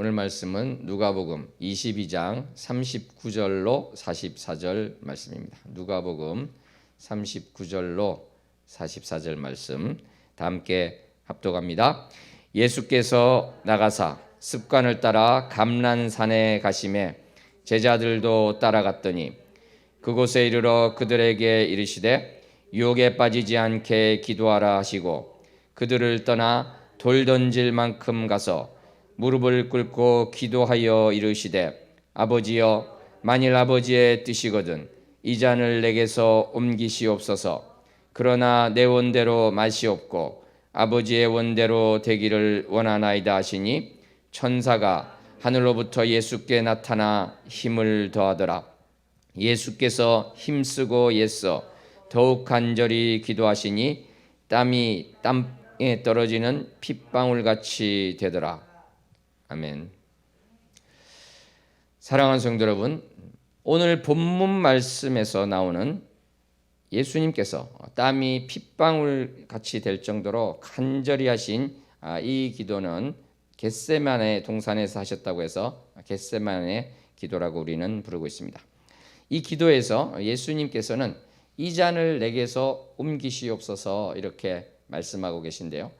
오늘 말씀은 누가복음 22장 39절로 44절 말씀입니다. 누가복음 39절로 44절 말씀 다 함께 합독합니다. 예수께서 나가사 습관을 따라 감난산에 가시매 제자들도 따라갔더니 그곳에 이르러 그들에게 이르시되 유혹에 빠지지 않게 기도하라 하시고 그들을 떠나 돌 던질 만큼 가서 무릎을 꿇고 기도하여 이르시되 아버지여 만일 아버지의 뜻이거든 이 잔을 내게서 옮기시옵소서. 그러나 내 원대로 마시옵고 아버지의 원대로 되기를 원하나이다 하시니 천사가 하늘로부터 예수께 나타나 힘을 더하더라. 예수께서 힘쓰고 애써 더욱 간절히 기도하시니 땀이 땅에 떨어지는 핏방울같이 되더라. 아멘. 사랑하는 성도 여러분, 오늘 본문 말씀에서 나오는 예수님께서 땀이 핏방울같이 될 정도로 간절히 하신 이 기도는 겟세마네 동산에서 하셨다고 해서 겟세마네 기도라고 우리는 부르고 있습니다. 이 기도에서 예수님께서는 이 잔을 내게서 옮기시옵소서 이렇게 말씀하고 계신데요.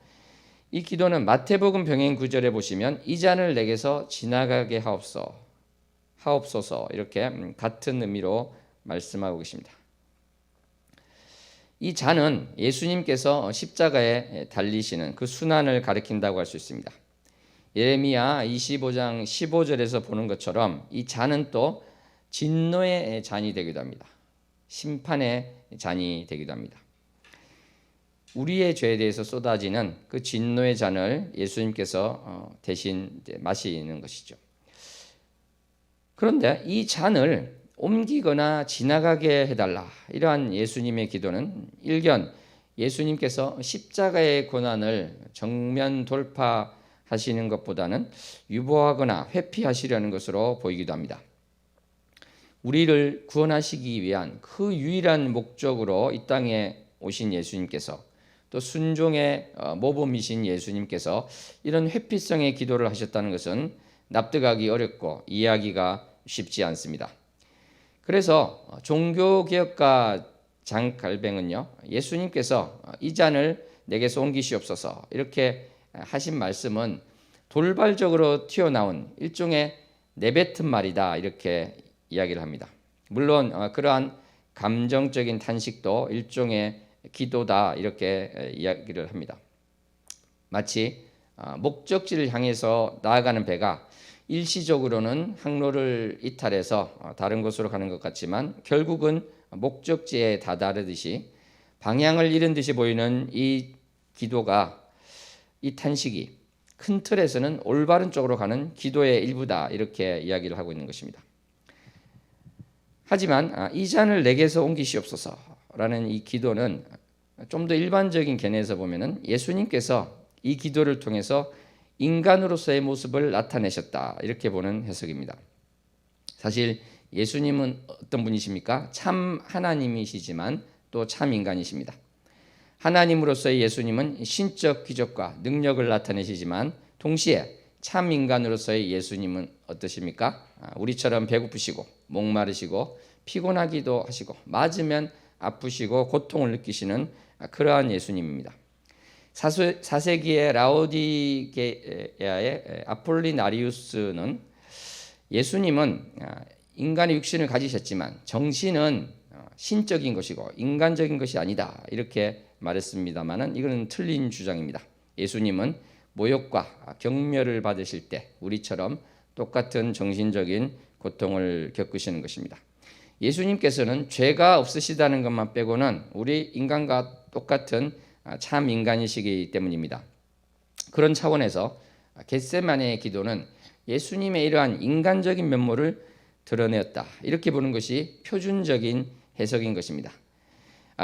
이 기도는 마태복음 병행 9절에 보시면 이 잔을 내게서 지나가게 하옵소서 이렇게 같은 의미로 말씀하고 계십니다. 이 잔은 예수님께서 십자가에 달리시는 그 순환을 가리킨다고 할 수 있습니다. 예레미야 25장 15절에서 보는 것처럼 이 잔은 또 진노의 잔이 되기도 합니다. 심판의 잔이 되기도 합니다. 우리의 죄에 대해서 쏟아지는 그 진노의 잔을 예수님께서 대신 마시는 것이죠. 그런데 이 잔을 옮기거나 지나가게 해달라 이러한 예수님의 기도는 일견 예수님께서 십자가의 고난을 정면 돌파하시는 것보다는 유보하거나 회피하시려는 것으로 보이기도 합니다. 우리를 구원하시기 위한 그 유일한 목적으로 이 땅에 오신 예수님께서 또 순종의 모범이신 예수님께서 이런 회피성의 기도를 하셨다는 것은 납득하기 어렵고 이해하기가 쉽지 않습니다. 그래서 종교개혁가 장갈뱅은요, 예수님께서 이 잔을 내게서 옮기시옵소서 이렇게 하신 말씀은 돌발적으로 튀어나온 일종의 내뱉은 말이다 이렇게 이야기를 합니다. 물론 그러한 감정적인 탄식도 일종의 기도다 이렇게 이야기를 합니다. 마치 목적지를 향해서 나아가는 배가 일시적으로는 항로를 이탈해서 다른 곳으로 가는 것 같지만 결국은 목적지에 다다르듯이 방향을 잃은 듯이 보이는 이 기도가 이 탄식이 큰 틀에서는 올바른 쪽으로 가는 기도의 일부다 이렇게 이야기를 하고 있는 것입니다. 하지만 이 잔을 내게서 옮기시옵소서라는 이 기도는 좀 더 일반적인 견해에서 보면은 예수님께서 이 기도를 통해서 인간으로서의 모습을 나타내셨다 이렇게 보는 해석입니다. 사실 예수님은 어떤 분이십니까? 참 하나님이시지만 또 참 인간이십니다. 하나님으로서의 예수님은 신적 기적과 능력을 나타내시지만 동시에 참 인간으로서의 예수님은 어떠십니까? 우리처럼 배고프시고 목마르시고 피곤하기도 하시고 맞으면 아프시고 고통을 느끼시는 그러한 예수님입니다. 4세기의 라오디게아의 아폴리나리우스는 예수님은 인간의 육신을 가지셨지만 정신은 신적인 것이고 인간적인 것이 아니다 이렇게 말했습니다마는 이거는 틀린 주장입니다. 예수님은 모욕과 경멸을 받으실 때 우리처럼 똑같은 정신적인 고통을 겪으시는 것입니다. 예수님께서는 죄가 없으시다는 것만 빼고는 우리 인간과 똑같은 참 인간이시기 때문입니다. 그런 차원에서 겟세마네의 기도는 예수님의 이러한 인간적인 면모를 드러내었다 이렇게 보는 것이 표준적인 해석인 것입니다.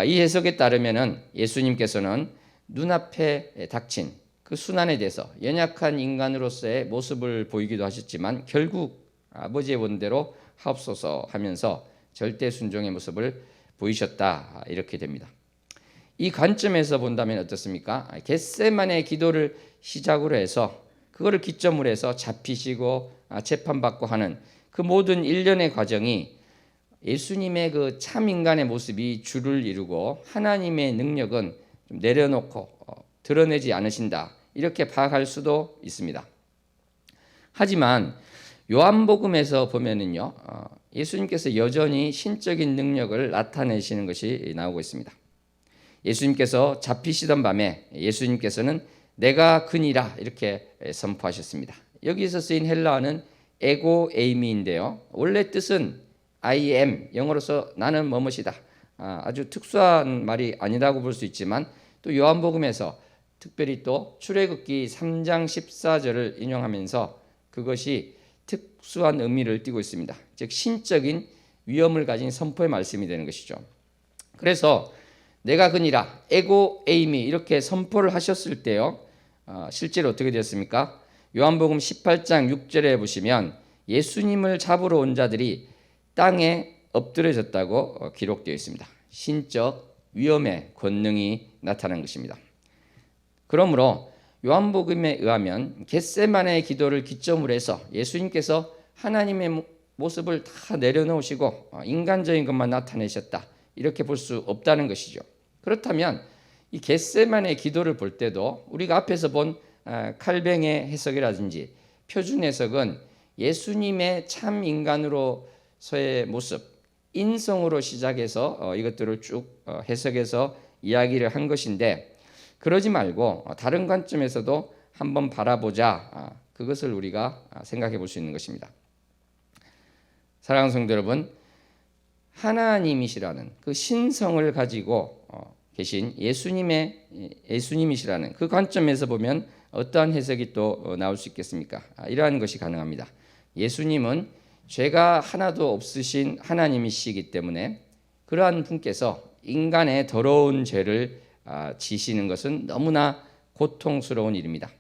이 해석에 따르면은 예수님께서는 눈앞에 닥친 그 순환에 대해서 연약한 인간으로서의 모습을 보이기도 하셨지만 결국 아버지의 원대로 하옵소서 하면서 절대 순종의 모습을 보이셨다 이렇게 됩니다. 이 관점에서 본다면 어떻습니까? 겟세마네 기도를 시작으로 해서 그거를 기점으로 해서 잡히시고 재판받고 하는 그 모든 일련의 과정이 예수님의 그 참 인간의 모습이 주를 이루고 하나님의 능력은 좀 내려놓고 드러내지 않으신다, 이렇게 파악할 수도 있습니다. 하지만 요한복음에서 보면은요, 예수님께서 여전히 신적인 능력을 나타내시는 것이 나오고 있습니다. 예수님께서 잡히시던 밤에 예수님께서는 내가 그니라 이렇게 선포하셨습니다. 여기서 쓰인 헬라어는 에고 에이미인데요, 원래 뜻은 I am, 영어로서 나는 뭐뭇이다, 아주 특수한 말이 아니라고 볼 수 있지만 또 요한복음에서 특별히 또 출애굽기 3장 14절을 인용하면서 그것이 특수한 의미를 띠고 있습니다. 즉 신적인 위엄을 가진 선포의 말씀이 되는 것이죠. 그래서 내가 그니라 에고 에이미 이렇게 선포를 하셨을 때요, 실제로 어떻게 되었습니까? 요한복음 18장 6절에 보시면 예수님을 잡으러 온 자들이 땅에 엎드려졌다고 기록되어 있습니다. 신적 위엄의 권능이 나타난 것입니다. 그러므로 요한복음에 의하면 겟세마네의 기도를 기점으로 해서 예수님께서 하나님의 모습을 다 내려놓으시고 인간적인 것만 나타내셨다, 이렇게 볼 수 없다는 것이죠. 그렇다면 이 겟세마네의 기도를 볼 때도 우리가 앞에서 본 칼뱅의 해석이라든지 표준 해석은 예수님의 참 인간으로서의 모습, 인성으로 시작해서 이것들을 쭉 해석해서 이야기를 한 것인데, 그러지 말고 다른 관점에서도 한번 바라보자, 그것을 우리가 생각해 볼 수 있는 것입니다. 사랑하는 성도 여러분, 하나님이시라는 그 신성을 가지고 계신 예수님이시라는 그 관점에서 보면 어떠한 해석이 또 나올 수 있겠습니까? 이러한 것이 가능합니다. 예수님은 죄가 하나도 없으신 하나님이시기 때문에 그러한 분께서 인간의 더러운 죄를 지시는 것은 너무나 고통스러운 일입니다.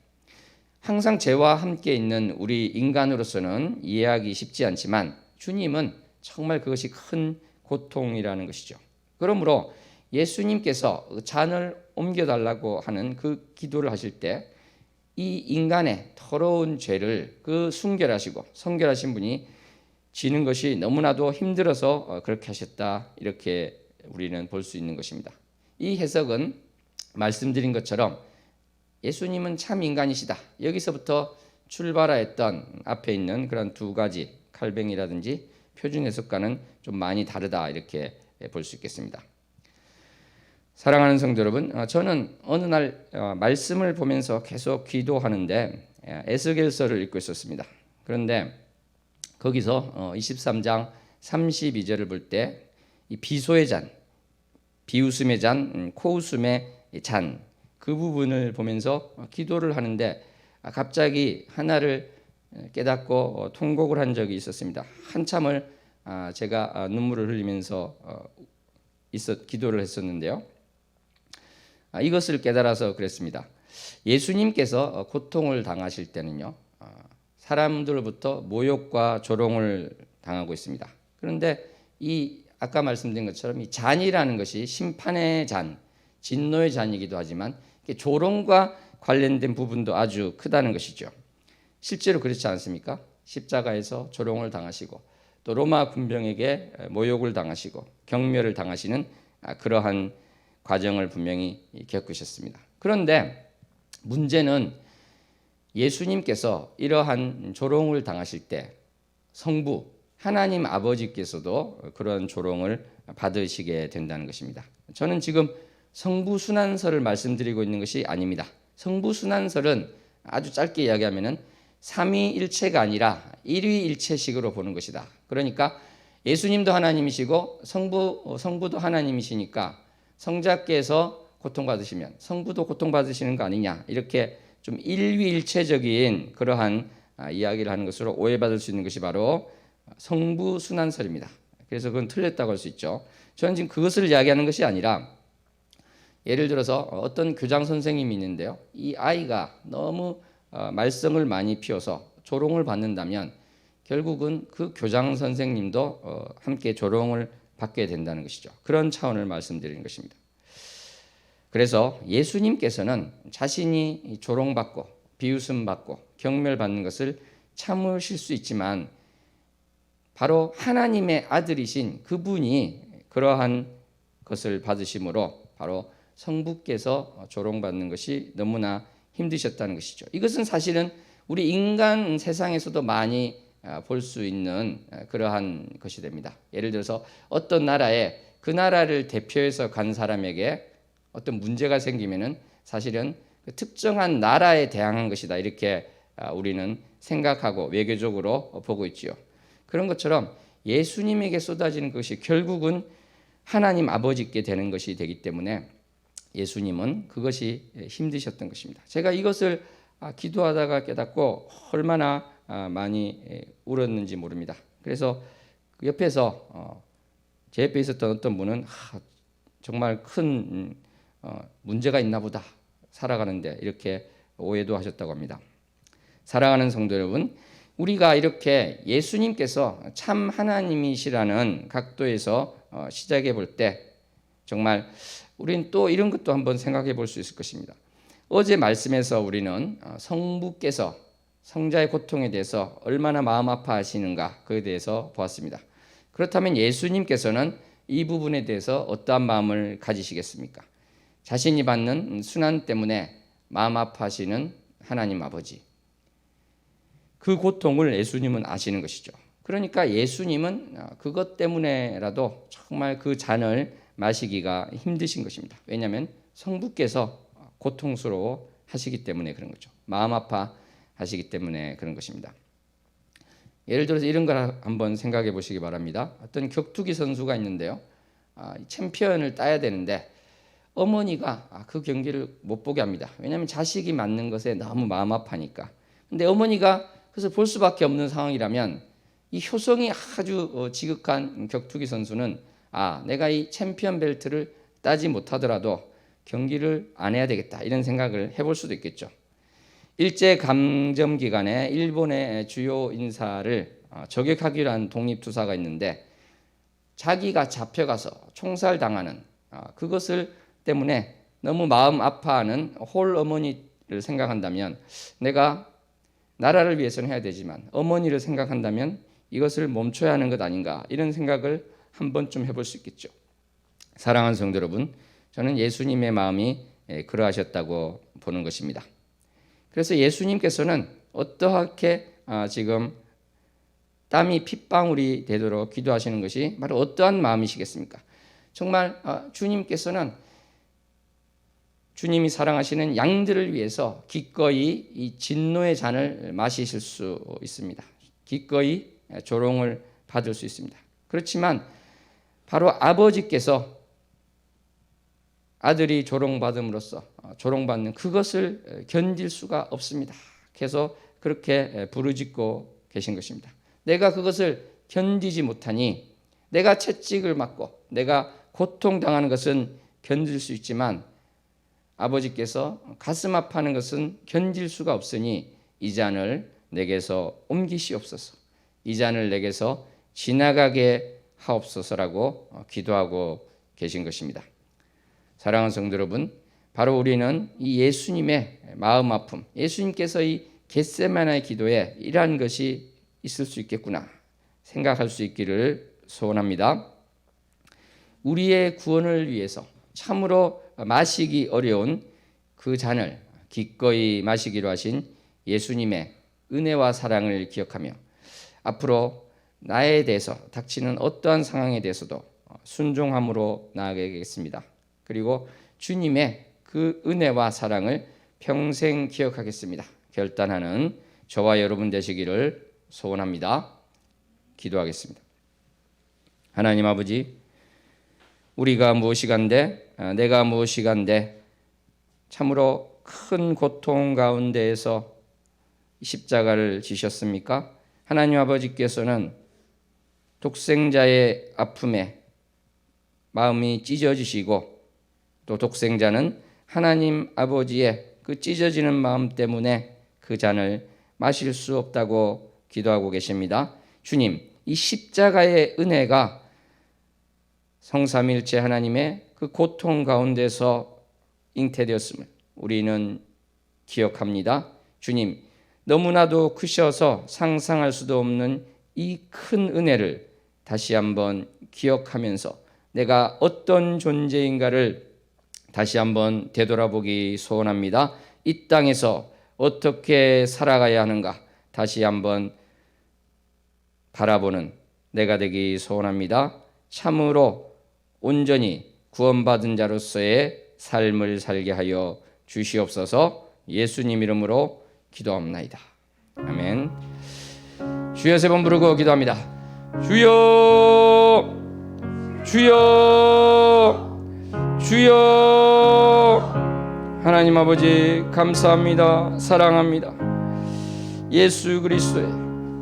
항상 죄와 함께 있는 우리 인간으로서는 이해하기 쉽지 않지만 주님은 정말 그것이 큰 고통이라는 것이죠. 그러므로 예수님께서 잔을 옮겨달라고 하는 그 기도를 하실 때 이 인간의 더러운 죄를 그 순결하시고 성결하신 분이 지는 것이 너무나도 힘들어서 그렇게 하셨다, 이렇게 우리는 볼 수 있는 것입니다. 이 해석은 말씀드린 것처럼 예수님은 참 인간이시다, 여기서부터 출발하였던 앞에 있는 그런 두 가지 칼뱅이라든지 표준 해석과는 좀 많이 다르다, 이렇게 볼 수 있겠습니다. 사랑하는 성도 여러분, 저는 어느 날 말씀을 보면서 계속 기도하는데 에스겔서를 읽고 있었습니다. 그런데 거기서 23장 32절을 볼 때 이 비소의 잔, 비웃음의 잔, 코웃음의 잔, 그 부분을 보면서 기도를 하는데 갑자기 하나를 깨닫고 통곡을 한 적이 있었습니다. 한참을 제가 눈물을 흘리면서 기도를 했었는데요. 이것을 깨달아서 그랬습니다. 예수님께서 고통을 당하실 때는요, 사람들로부터 모욕과 조롱을 당하고 있습니다. 그런데 이 아까 말씀드린 것처럼 이 잔이라는 것이 심판의 잔, 진노의 잔이기도 하지만 조롱과 관련된 부분도 아주 크다는 것이죠. 실제로 그렇지 않습니까? 십자가에서 조롱을 당하시고 또 로마 군병에게 모욕을 당하시고 경멸을 당하시는 그러한 과정을 분명히 겪으셨습니다. 그런데 문제는 예수님께서 이러한 조롱을 당하실 때 성부 하나님 아버지께서도 그런 조롱을 받으시게 된다는 것입니다. 저는 지금 성부순환설을 말씀드리고 있는 것이 아닙니다. 성부순환설은 아주 짧게 이야기하면은 삼위일체가 아니라 일위일체식으로 보는 것이다. 그러니까 예수님도 하나님이시고 성부도 하나님이시니까 성자께서 고통받으시면 성부도 고통받으시는 거 아니냐, 이렇게 좀 일위일체적인 그러한 이야기를 하는 것으로 오해받을 수 있는 것이 바로 성부순환설입니다. 그래서 그건 틀렸다고 할 수 있죠. 저는 지금 그것을 이야기하는 것이 아니라 예를 들어서 어떤 교장 선생님이 있는데요, 이 아이가 너무 말썽을 많이 피워서 조롱을 받는다면 결국은 그 교장 선생님도 함께 조롱을 받게 된다는 것이죠. 그런 차원을 말씀드리는 것입니다. 그래서 예수님께서는 자신이 조롱받고 비웃음 받고 경멸받는 것을 참으실 수 있지만 바로 하나님의 아들이신 그분이 그러한 것을 받으심으로 바로 성부께서 조롱받는 것이 너무나 힘드셨다는 것이죠. 이것은 사실은 우리 인간 세상에서도 많이 볼 수 있는 그러한 것이 됩니다. 예를 들어서 어떤 나라에 그 나라를 대표해서 간 사람에게 어떤 문제가 생기면은 사실은 그 특정한 나라에 대항한 것이다, 이렇게 우리는 생각하고 외교적으로 보고 있지요. 그런 것처럼 예수님에게 쏟아지는 것이 결국은 하나님 아버지께 되는 것이 되기 때문에 예수님은 그것이 힘드셨던 것입니다. 제가 이것을 기도하다가 깨닫고 얼마나 많이 울었는지 모릅니다. 그래서 그 옆에서 제 옆에 있었던 어떤 분은 정말 큰 문제가 있나 보다 살아가는데, 이렇게 오해도 하셨다고 합니다. 사랑하는 성도 여러분, 우리가 이렇게 예수님께서 참 하나님이시라는 각도에서 시작해 볼 때 정말 우리는 또 이런 것도 한번 생각해 볼 수 있을 것입니다. 어제 말씀에서 우리는 성부께서 성자의 고통에 대해서 얼마나 마음 아파하시는가, 그에 대해서 보았습니다. 그렇다면 예수님께서는 이 부분에 대해서 어떠한 마음을 가지시겠습니까? 자신이 받는 순환 때문에 마음 아파하시는 하나님 아버지, 그 고통을 예수님은 아시는 것이죠. 그러니까 예수님은 그것 때문에라도 정말 그 잔을 마시기가 힘드신 것입니다. 왜냐하면 성부께서 고통스러워 하시기 때문에 그런 거죠. 마음 아파 하시기 때문에 그런 것입니다. 예를 들어서 이런 걸 한번 생각해 보시기 바랍니다. 어떤 격투기 선수가 있는데요, 챔피언을 따야 되는데 어머니가 그 경기를 못 보게 합니다. 왜냐하면 자식이 맞는 것에 너무 마음 아파하니까. 근데 어머니가 그래서 볼 수밖에 없는 상황이라면 이 효성이 아주 지극한 격투기 선수는 내가 이 챔피언 벨트를 따지 못하더라도 경기를 안 해야 되겠다, 이런 생각을 해볼 수도 있겠죠. 일제 감점 기간에 일본의 주요 인사를 저격하기로 한 독립투사가 있는데 자기가 잡혀가서 총살당하는 그것을 때문에 너무 마음 아파하는 홀 어머니를 생각한다면, 내가 나라를 위해서는 해야 되지만 어머니를 생각한다면 이것을 멈춰야 하는 것 아닌가, 이런 생각을 한 번쯤 해볼 수 있겠죠. 사랑하는 성도 여러분, 저는 예수님의 마음이 그러하셨다고 보는 것입니다. 그래서 예수님께서는 어떠하게 지금 땀이 핏방울이 되도록 기도하시는 것이 바로 어떠한 마음이시겠습니까? 정말 주님께서는 주님이 사랑하시는 양들을 위해서 기꺼이 이 진노의 잔을 마시실 수 있습니다. 기꺼이 조롱을 받을 수 있습니다. 그렇지만 바로 아버지께서 아들이 조롱받음으로써 조롱받는 그것을 견딜 수가 없습니다. 그래서 그렇게 부르짖고 계신 것입니다. 내가 그것을 견디지 못하니, 내가 채찍을 맞고 내가 고통당하는 것은 견딜 수 있지만 아버지께서 가슴 아파하는 것은 견딜 수가 없으니 이 잔을 내게서 옮기시옵소서, 이 잔을 내게서 지나가게 하옵소서라고 기도하고 계신 것입니다. 사랑하는 성도 여러분, 바로 우리는 이 예수님의 마음 아픔, 예수님께서 이 겟세마나의 기도에 이러한 것이 있을 수 있겠구나 생각할 수 있기를 소원합니다. 우리의 구원을 위해서 참으로 마시기 어려운 그 잔을 기꺼이 마시기로 하신 예수님의 은혜와 사랑을 기억하며 앞으로 나에 대해서 닥치는 어떠한 상황에 대해서도 순종함으로 나아가겠습니다. 그리고 주님의 그 은혜와 사랑을 평생 기억하겠습니다, 결단하는 저와 여러분 되시기를 소원합니다. 기도하겠습니다. 하나님 아버지, 우리가 무엇이간데, 내가 무엇이간데 참으로 큰 고통 가운데에서 십자가를 지셨습니까? 하나님 아버지께서는 독생자의 아픔에 마음이 찢어지시고, 또 독생자는 하나님 아버지의 그 찢어지는 마음 때문에 그 잔을 마실 수 없다고 기도하고 계십니다. 주님, 이 십자가의 은혜가 성삼일체 하나님의 그 고통 가운데서 잉태되었음을 우리는 기억합니다. 주님, 너무나도 크셔서 상상할 수도 없는 이 큰 은혜를 다시 한번 기억하면서 내가 어떤 존재인가를 다시 한번 되돌아보기 소원합니다. 이 땅에서 어떻게 살아가야 하는가 다시 한번 바라보는 내가 되기 소원합니다. 참으로 온전히 구원받은 자로서의 삶을 살게 하여 주시옵소서. 예수님 이름으로 기도합나이다. 아멘. 주여 세 번 부르고 기도합니다. 주여, 주여, 주여. 하나님 아버지 감사합니다. 사랑합니다. 예수 그리스도의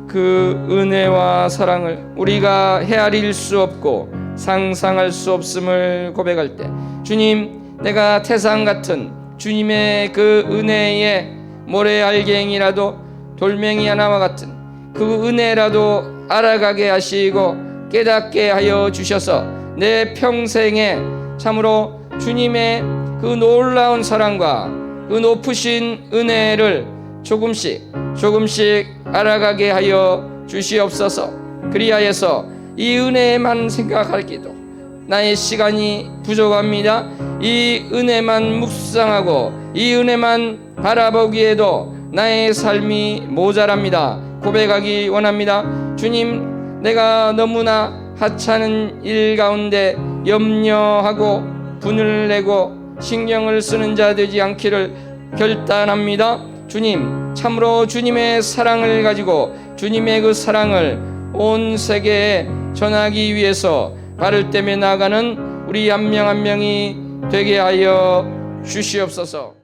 그 은혜와 사랑을 우리가 헤아릴 수 없고 상상할 수 없음을 고백할 때, 주님, 내가 태산 같은 주님의 그 은혜의 모래알갱이라도 돌멩이 하나와 같은 그 은혜라도 알아가게 하시고 깨닫게 하여 주셔서 내 평생에 참으로 주님의 그 놀라운 사랑과 그 높으신 은혜를 조금씩 알아가게 하여 주시옵소서. 그리하여서 이 은혜만 생각하기도 나의 시간이 부족합니다. 이 은혜만 묵상하고 이 은혜만 바라보기에도 나의 삶이 모자랍니다. 고백하기 원합니다. 주님, 내가 너무나 하찮은 일 가운데 염려하고 분을 내고 신경을 쓰는 자 되지 않기를 결단합니다. 주님, 참으로 주님의 사랑을 가지고 주님의 그 사랑을 온 세계에 전하기 위해서 발을 떼며 나아가는 우리 한 명 한 명이 되게 하여 주시옵소서.